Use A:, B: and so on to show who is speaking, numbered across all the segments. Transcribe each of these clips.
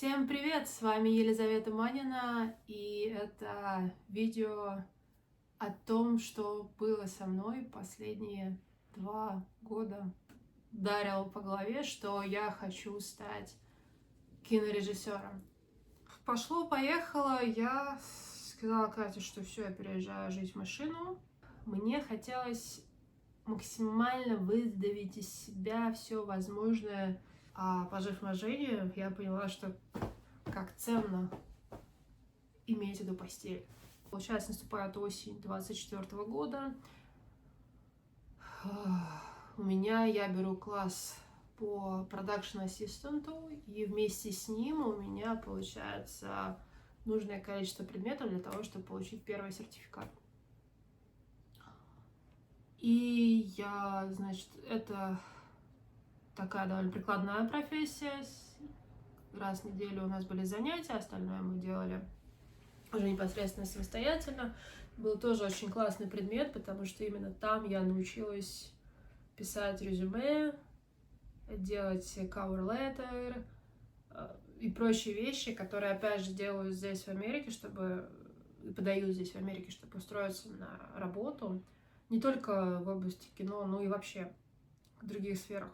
A: Всем привет! С вами Елизавета Манина, и это видео о том, что было со мной последние 2 года. Ударило по голове, что я хочу стать кинорежиссером. Пошло-поехало, я сказала Кате, что все, я переезжаю жить в машину. Мне хотелось максимально выдавить из себя все возможное. А пожив в машине, я поняла, что как ценно иметь эту постель. Получается, наступает осень 24 года. Я беру класс по продакшн-ассистенту, и вместе с ним у меня получается нужное количество предметов для того, чтобы получить первый сертификат. И это такая довольно прикладная профессия. Раз в неделю у нас были занятия, остальное мы делали уже непосредственно самостоятельно. Был тоже очень классный предмет, потому что именно там я научилась писать резюме, делать cover letter и прочие вещи, которые, опять же, делаю здесь, в Америке, подаю здесь, в Америке, чтобы устроиться на работу. Не только в области кино, но и вообще в других сферах.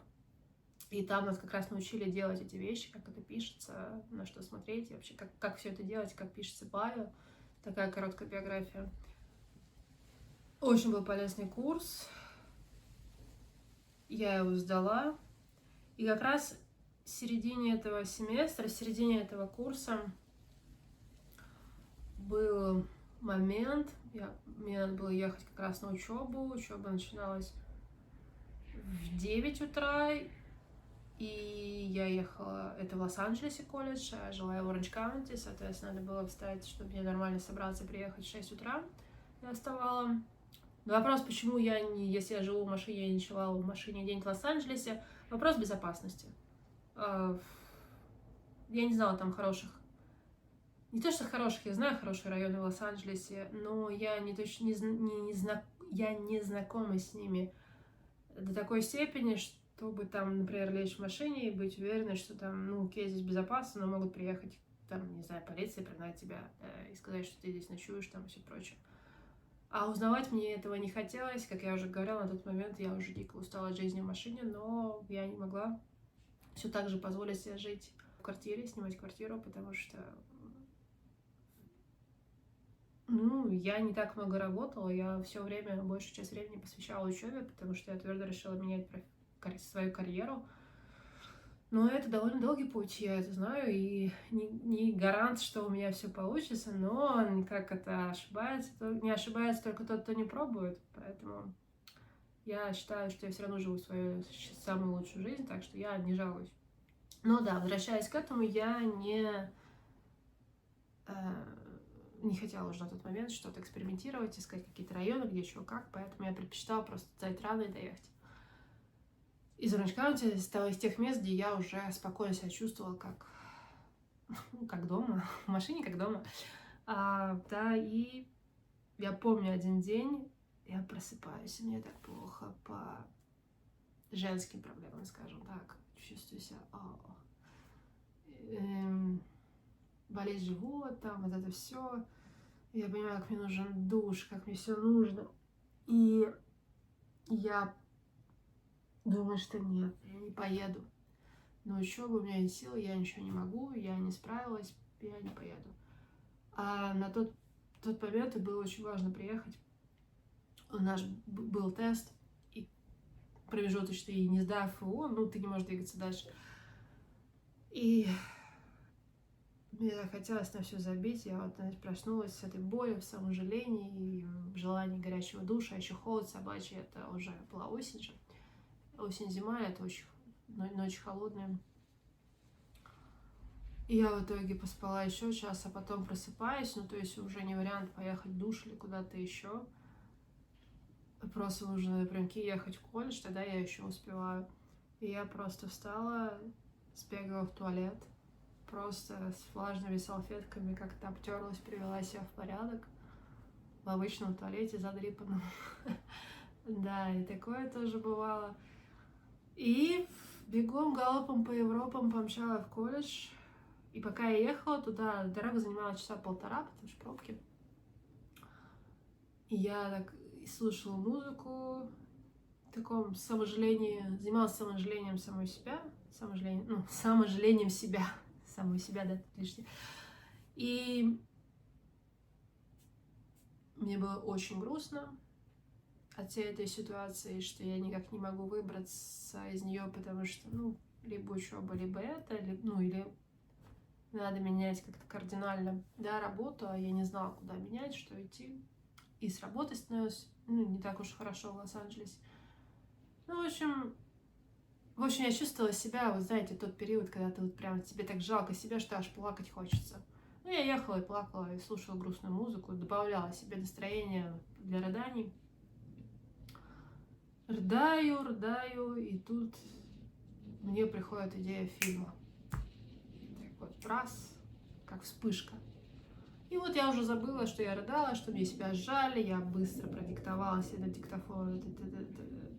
A: И там нас как раз научили делать эти вещи, как это пишется, на что смотреть, и вообще как все это делать, как пишется bio. Такая короткая биография. Очень был полезный курс. Я его сдала. И как раз в середине этого семестра, в середине этого курса был момент, мне надо было ехать как раз на учебу. Учеба начиналась в 9 утра. И я ехала, это в Лос-Анджелесе колледж, а жила я в Оранж-Каунти, соответственно, надо было встать, чтобы мне нормально собраться и приехать в 6 утра. Я вставала. На вопрос, почему если я живу в машине, я не ночевала в машине день в Лос-Анджелесе, вопрос безопасности. Я не знала там не то что хороших, я знаю хорошие районы в Лос-Анджелесе, но я не знакома с ними до такой степени, чтобы там, например, лечь в машине и быть уверенной, что там, окей, здесь безопасно, но могут приехать, там, не знаю, полиция, прогнать тебя и сказать, что ты здесь ночуешь, там, и все прочее. А узнавать мне этого не хотелось, как я уже говорила, на тот момент я уже дико устала от жизни в машине, но я не могла все так же позволить себе жить в квартире, снимать квартиру, потому что я не так много работала, я все время, большую часть времени посвящала учебе, потому что я твердо решила менять свою карьеру. Но это довольно долгий путь, я это знаю, и не гарант, что у меня все получится, но как это не ошибается только тот, кто не пробует, поэтому я считаю, что я все равно живу свою самую лучшую жизнь, так что я не жалуюсь. Но да, возвращаясь к этому, я не хотела уже на тот момент что-то экспериментировать, искать какие-то районы, где чего как, поэтому я предпочитала просто встать рано и доехать. Из Оранж-Каунти, из тех мест, где я уже спокойно себя чувствовала как дома, в машине как дома. И я помню один день, я просыпаюсь, и мне так плохо по женским проблемам, скажем так. Чувствую себя, болеть живот, там, вот это все. Я понимаю, как мне нужен душ, как мне все нужно. И я думаю, что нет, я не поеду. На учебу у меня нет сил, я ничего не могу, я не справилась, я не поеду. А на тот момент было очень важно приехать. У нас был тест, и промежуточный, и не сдав его, ты не можешь двигаться дальше. И мне захотелось на все забить. Я проснулась с этой болью, в саможалении и в желании горячего душа. Еще холод собачий, это уже была осень же. Осень-зима, это ночь холодная. И я в итоге поспала еще час, а потом просыпаюсь. То есть уже не вариант поехать в душ или куда-то еще. Просто нужно напрямки ехать в колледж, тогда я еще успеваю. И я просто встала, сбегала в туалет, просто с влажными салфетками как-то обтерлась, привела себя в порядок в обычном туалете задрипанном. Да, и такое тоже бывало. И бегом галопом по Европам помчала в колледж. И пока я ехала туда, дорога занимала часа полтора, потому что пробки. И я так слушала музыку, в таком саможалении, занималась саможалением самой себя, саможалением себя, самой себя, да, лишнее. И мне было очень грустно от всей этой ситуации, что я никак не могу выбраться из нее, потому что, либо учеба, либо это, или надо менять как-то кардинально, да, работу, а я не знала, куда менять, что идти. И с работой становилось, не так уж хорошо в Лос-Анджелесе. В общем, я чувствовала себя, вот знаете, тот период, когда ты вот прям тебе так жалко себя, что аж плакать хочется. Я ехала и плакала, и слушала грустную музыку, добавляла себе настроение для рыданий. Рыдаю, и тут мне приходит идея фильма. Так вот, раз, как вспышка. И вот я уже забыла, что я рыдала, что мне себя сжали, я быстро продиктовала себе на диктофон,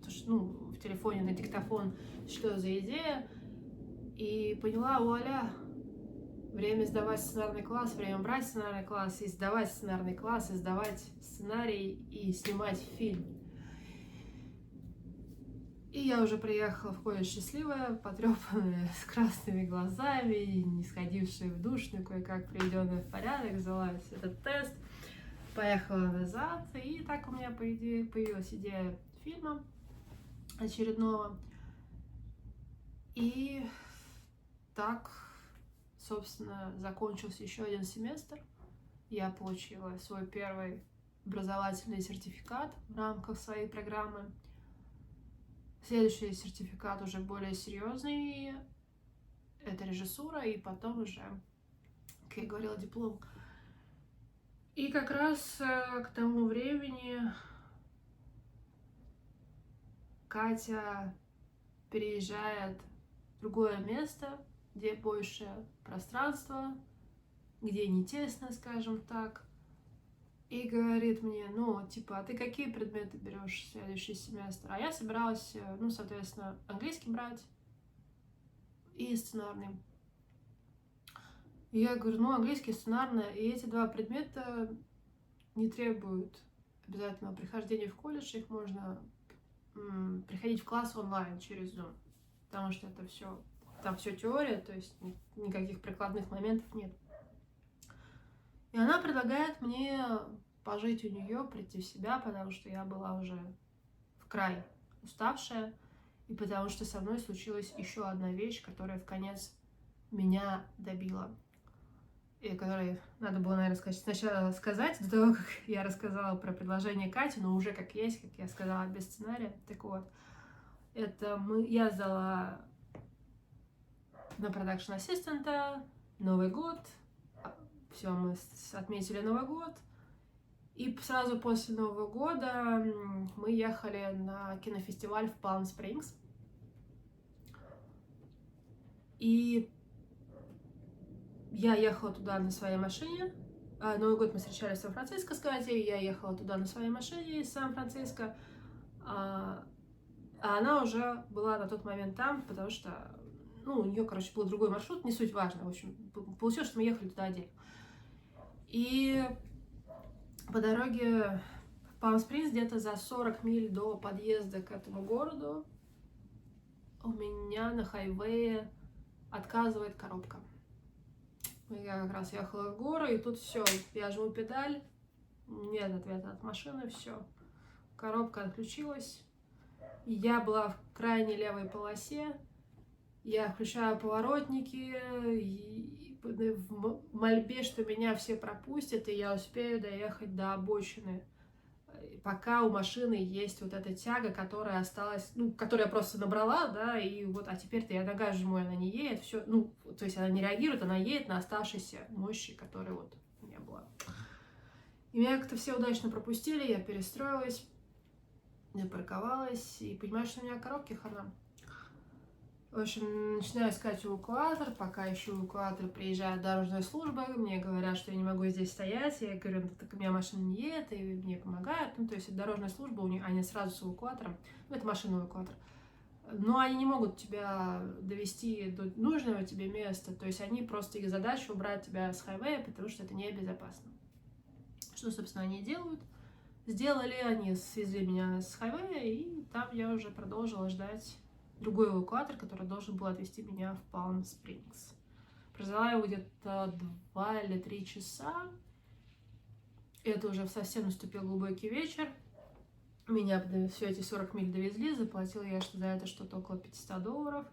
A: в телефоне на диктофон, что за идея, и поняла, вуаля, время сдавать сценарный класс, время брать сценарный класс, и сдавать сценарный класс, и сдавать сценарий, и снимать фильм. И я уже приехала в колледж счастливая, потрепанная, с красными глазами, не сходившая в душ, но кое-как приведенная в порядок, взяла этот тест, поехала назад, и так у меня, по идее, появилась идея фильма очередного. И так, собственно, закончился еще один семестр. Я получила свой первый образовательный сертификат в рамках своей программы. Следующий сертификат уже более серьезный, это режиссура, и потом уже, как я говорила, диплом. И как раз к тому времени Катя переезжает в другое место, где больше пространства, где не тесно, скажем так, и говорит мне, а ты какие предметы берешь в следующий семестр? А я собиралась, соответственно, английский брать и сценарный. И я говорю, английский, сценарный, и эти два предмета не требуют обязательного прихождения в колледж, их можно приходить в класс онлайн через Zoom, потому что это все, там все теория, то есть никаких прикладных моментов нет. И она предлагает мне пожить у нее, прийти в себя, потому что я была уже в край уставшая, и потому что со мной случилась еще одна вещь, которая в конец меня добила. И которой надо было, наверное, сначала сказать, до того, как я рассказала про предложение Кати, но уже как есть, как я сказала, без сценария. Так вот, я сдала на продакшн-ассистента, Новый год, все, мы отметили Новый год, и сразу после Нового года мы ехали на кинофестиваль в Палм-Спрингс, и я ехала туда на своей машине. Новый год мы встречали в Сан-Франциско с Катей, я ехала туда на своей машине из Сан-Франциско, а она уже была на тот момент там, потому что, у нее, был другой маршрут, не суть важно, в общем, получилось, что мы ехали туда отдельно. И по дороге в Палм-Спрингс, где-то за 40 миль до подъезда к этому городу, у меня на хайвее отказывает коробка. Я как раз ехала в горы, и тут все, я жму педаль, нет ответа от машины, все. Коробка отключилась, и я была в крайней левой полосе, я включаю поворотники, и в мольбе, что меня все пропустят, и я успею доехать до обочины, пока у машины есть вот эта тяга, которая осталась, которую я просто набрала, да, и вот, а теперь-то я нога жму, она не едет, все, то есть она не реагирует, она едет на оставшейся мощи, которая вот у меня была. И меня как-то все удачно пропустили, я перестроилась, я парковалась, и понимаю, что у меня коробки хана. В общем, начинаю искать эвакуатор, пока ищу эвакуатор, приезжает дорожная служба, мне говорят, что я не могу здесь стоять, я говорю, так у меня машина не едет, и мне помогают, то есть дорожная служба, они сразу с эвакуатором, это машина-эвакуатор, но они не могут тебя довести до нужного тебе места, то есть они просто, их задача убрать тебя с хайвея, потому что это небезопасно. Что, собственно, они делают? Сделали, они свезли меня с хайвея, и там я уже продолжила ждать другой эвакуатор, который должен был отвезти меня в Палм Спрингс. Прождала его где-то 2 или 3 часа. Это уже совсем наступил глубокий вечер. Меня все эти 40 миль довезли, заплатила я за это что-то около $500.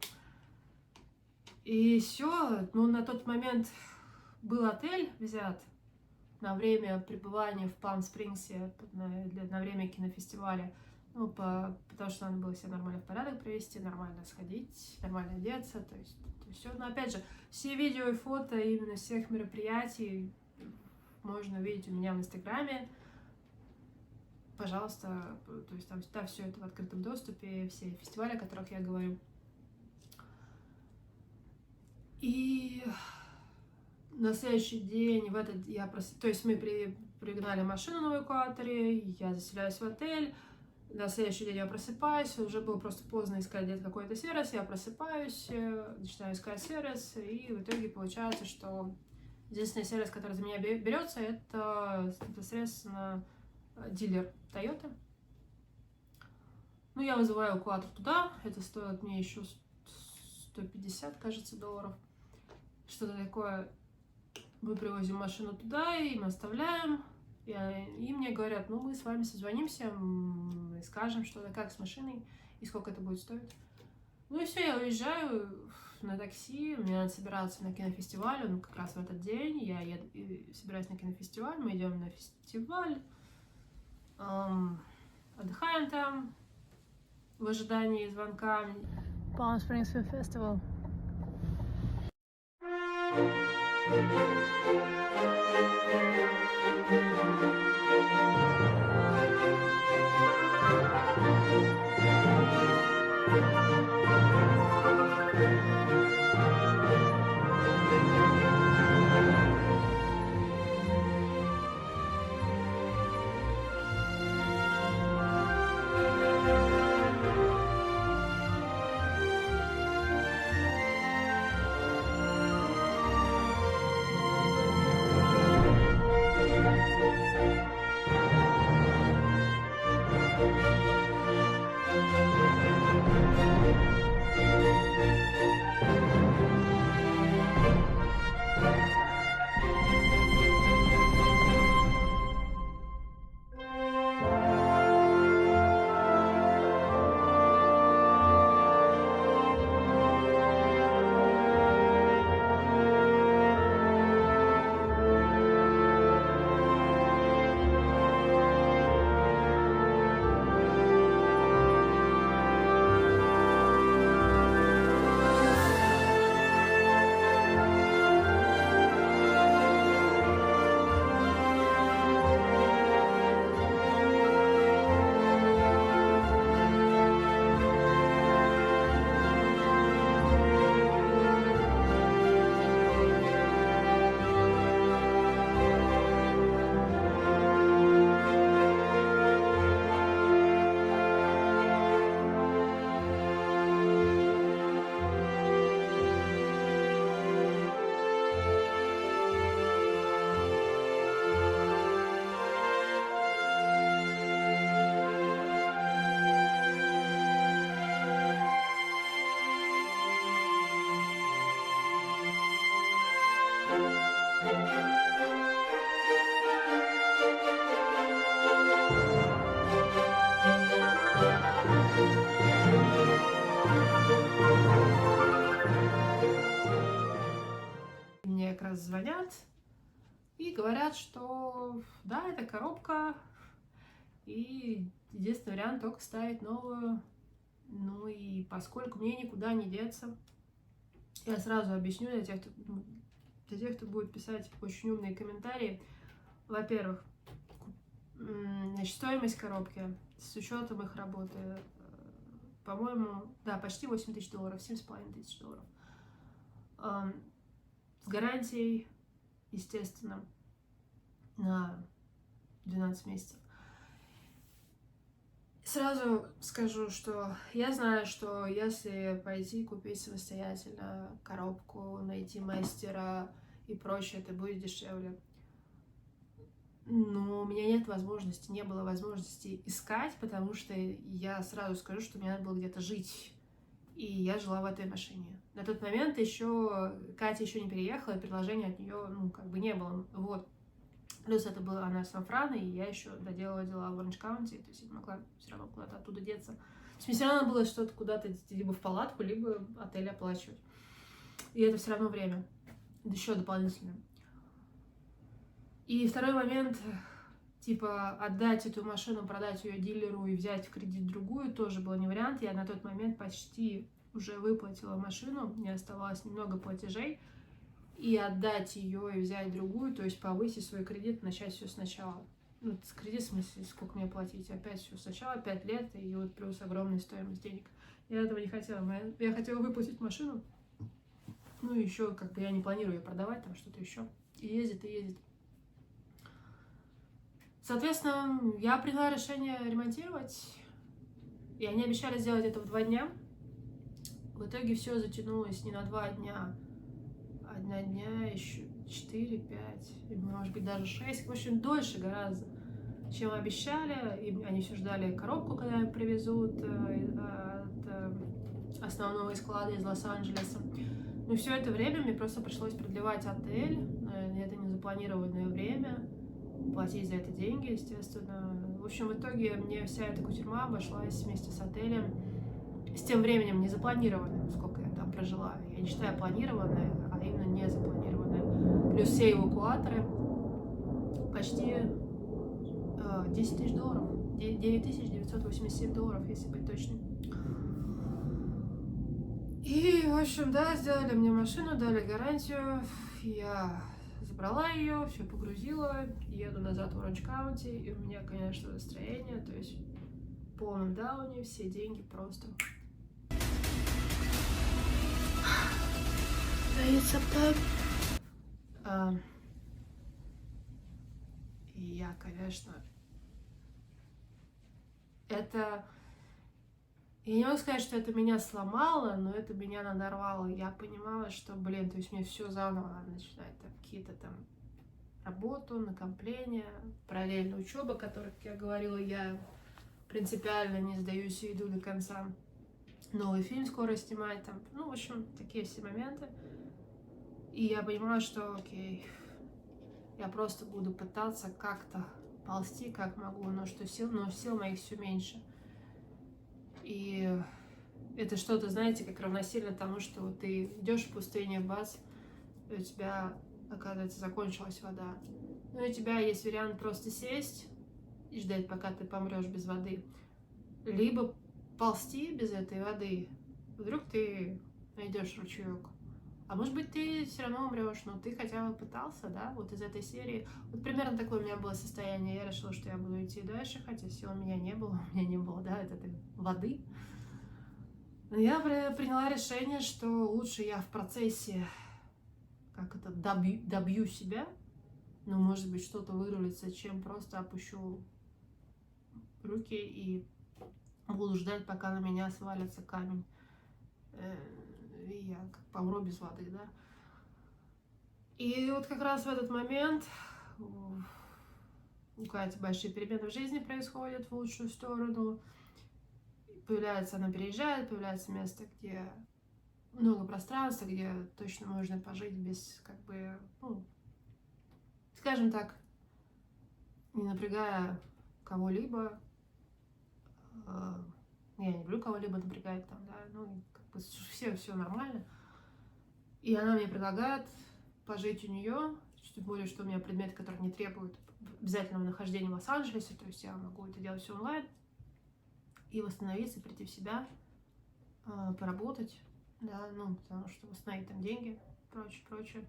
A: И все, ну на тот момент был отель взят на время пребывания в Палм-Спрингсе, на время кинофестиваля. Ну, потому что надо было себя нормально в порядок привести, нормально сходить, нормально одеться, то есть все. Но опять же, все видео и фото именно всех мероприятий можно увидеть у меня в Инстаграме. Пожалуйста, то есть там всегда все это в открытом доступе, все фестивали, о которых я говорю. И на следующий день, то есть мы пригнали машину на эвакуаторе, я заселяюсь в отель, на следующий день я просыпаюсь, уже было просто поздно искать где-то какой-то сервис, я просыпаюсь, начинаю искать сервис, и в итоге получается, что единственный сервис, который за меня берется, это непосредственно дилер Toyota. Ну, я вызываю эвакуатор туда, это стоит мне еще 150, кажется, $. Что-то такое. Мы привозим машину туда, и мы оставляем. И мне говорят, ну, мы с вами созвонимся, и скажем, что да как с машиной, и сколько это будет стоить. Ну и все, я уезжаю на такси, мне надо собираться на кинофестиваль, он как раз в этот день, я собираюсь на кинофестиваль, мы идем на фестиваль, отдыхаем там в ожидании звонка. Palm Springs Film Festival. Мне как раз звонят и говорят, что да, это коробка, и единственный вариант только ставить новую. Ну и поскольку мне никуда не деться, я сразу объясню для тех, кто будет писать очень умные комментарии. Во-первых, значит, стоимость коробки с учетом их работы, по-моему, да, почти $8 тысяч, $7,5 тысяч. С гарантией, естественно, на 12 месяцев. Сразу скажу, что я знаю, что если пойти купить самостоятельно коробку, найти мастера и прочее, это будет дешевле. Но у меня нет возможности, не было возможности искать, потому что я сразу скажу, что мне надо было где-то жить. И я жила в этой машине. На тот момент еще Катя еще не переехала, и предложения от нее, ну, как бы не было. Вот. Плюс это была она с Сан-Франо, и я еще доделала дела в Оранж-Каунти, то есть я не могла все равно куда-то оттуда деться. То есть мне все равно надо было что-то куда-то либо в палатку, либо отель оплачивать. И это все равно время. Еще дополнительно. И второй момент, типа, отдать эту машину, продать ее дилеру и взять в кредит другую, тоже был не вариант. Я на тот момент почти уже выплатила машину, мне оставалось немного платежей. И отдать ее и взять другую, то есть повысить свой кредит, начать все сначала. Ну, с кредит, в смысле, сколько мне платить? Опять все сначала, 5 лет, и вот плюс огромная стоимость денег. Я этого не хотела. Я хотела выплатить машину. Ну, и еще, как бы, я не планирую ее продавать, там что-то еще. И ездит, и ездит. Соответственно, я приняла решение ремонтировать. И они обещали сделать это в 2 дня. В итоге все затянулось не на 2 дня, а на дня еще 4, 5, может быть даже 6. В общем, дольше гораздо, чем обещали. И они все ждали коробку, когда им привезут от основного склада из Лос-Анджелеса. Но все это время мне просто пришлось продлевать отель. Это незапланированное время. Платить за это деньги, естественно. В общем, в итоге мне вся эта кутерьма обошлась вместе с отелем, с тем временем незапланированным, сколько я там прожила. Я не считаю планированное, а именно незапланированное. Плюс все эвакуаторы. Почти 10 тысяч долларов. 9987 долларов, если быть точным. И, в общем, да, сделали мне машину, дали гарантию. Я забрала ее, все погрузила, еду назад в Оранж-Каунти, и у меня, конечно, настроение, то есть в полном дауне, все деньги просто... И я, конечно, это... Я не могу сказать, что это меня сломало, но это меня надорвало. Я понимала, что, блин, то есть мне все заново надо начинать. Там какие-то там работу, накопления, параллельно учеба, которая, как я говорила, я принципиально не сдаюсь и иду до конца. Новый фильм скоро снимать, там, ну, в общем, такие все моменты. И я понимаю, что, окей, я просто буду пытаться как-то ползти, как могу, но сил моих все меньше. И это что-то, знаете, как равносильно тому, что ты идешь в пустыне, бац, и у тебя, оказывается, закончилась вода. Ну и у тебя есть вариант просто сесть и ждать, пока ты помрешь без воды. Либо ползти без этой воды. Вдруг ты найдешь ручеек. А может быть, ты все равно умрешь, но ты хотя бы пытался, да, вот из этой серии. Вот примерно такое у меня было состояние. Я решила, что я буду идти дальше, хотя сил у меня не было, да, этой воды. Но я приняла решение, что лучше я в процессе, как это, добью себя, но, может быть, что-то вырулится, чем просто опущу руки и буду ждать, пока на меня свалится камень. И я как помру без воды, да. И вот как раз в этот момент у Кати большие перемены в жизни происходят в лучшую сторону. Появляется, она переезжает, появляется место, где много пространства, где точно можно пожить без, как бы, ну, скажем так, не напрягая кого-либо. Я не люблю кого-либо напрягать там, да, ну, как бы все нормально. И она мне предлагает пожить у нее, тем более, что у меня предметы, которые не требуют обязательного нахождения в Лос-Анджелесе, то есть я могу это делать все онлайн, и восстановиться, прийти в себя, поработать, да, ну, потому что восстановить там деньги, прочее.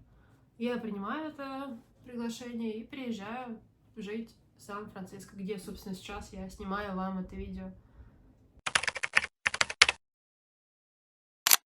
A: Я принимаю это приглашение и приезжаю жить в Сан-Франциско, где, собственно, сейчас я снимаю вам это видео.